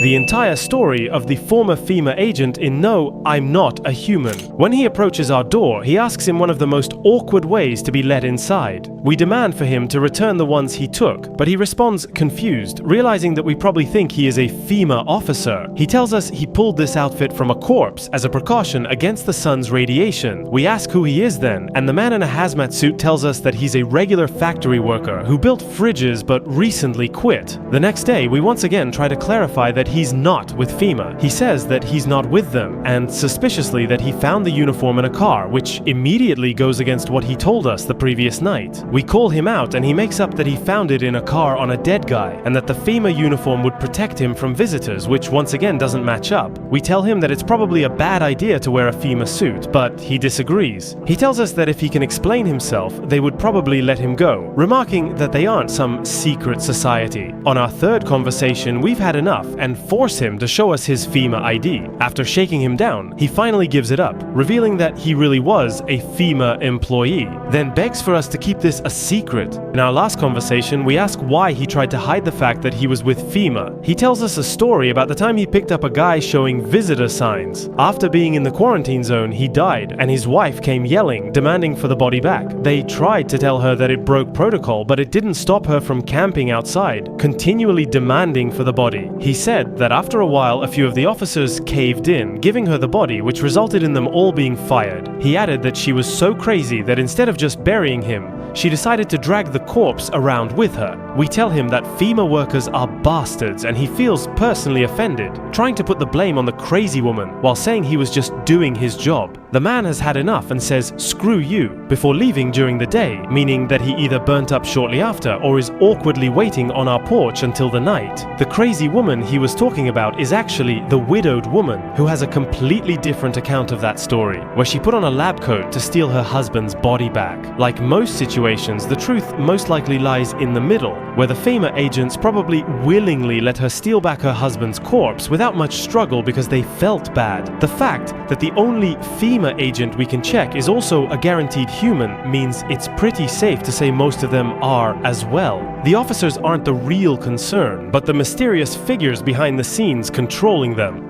the entire story of the former Fema agent in No, I'm Not a Human. When he approaches our door, he asks in one of the most awkward ways to be let inside. We demand for him to return the ones he took, but he responds confused, realizing that we probably think he is a Fema officer. He tells us he pulled this outfit from a corpse as a precaution against the sun's radiation. We ask who he is then, and the man in a hazmat suit tells us that he's a regular factory worker who built fridges but recently quit. The next day, we once again try to clarify that he's not with Fema. He says that he's not with them, and suspiciously that he found the uniform in a car, which immediately goes against what he told us the previous night. We call him out and he makes up that he found it in a car on a dead guy, and that the Fema uniform would protect him from visitors, which once again doesn't match up. We tell him that it's probably a bad idea to wear a Fema suit, but he disagrees. He tells us that if he can explain himself, they would probably let him go, remarking that they aren't some secret society. On our third conversation, we've had enough and force him to show us his Fema ID. After shaking him down, he finally gives it up, revealing that he really was a Fema employee, then begs for us to keep this a secret. In our last conversation, we ask why he tried to hide the fact that he was with Fema. He tells us a story about the time he picked up a guy showing visitor signs. After being in the quarantine zone, he died, and his wife came yelling, demanding for the body back. They tried to tell her that it broke protocol, but it didn't stop her from camping outside, continually demanding for the body. He said that after a while, a few of the officers caved in, giving her the body, which resulted in them all being fired. He added that she was so crazy that instead of just burying him, she decided to drag the corpse around with her. We tell him that Fema workers are bastards and he feels personally offended, trying to put the blame on the crazy woman while saying he was just doing his job. The man has had enough and says, "Screw you," before leaving during the day, meaning that he either burnt up shortly after or is awkwardly waiting on our porch until the night. The crazy woman he was talking about is actually the widowed woman who has a completely different account of that story, where she put on a lab coat to steal her husband's body back. Like most situations, the truth most likely lies in the middle, where the Fema agents probably willingly let her steal back her husband's corpse without much struggle because they felt bad. The fact that the only Fema agent we can check is also a guaranteed human means it's pretty safe to say most of them are as well. The officers aren't the real concern, but the mysterious figures behind the scenes controlling them.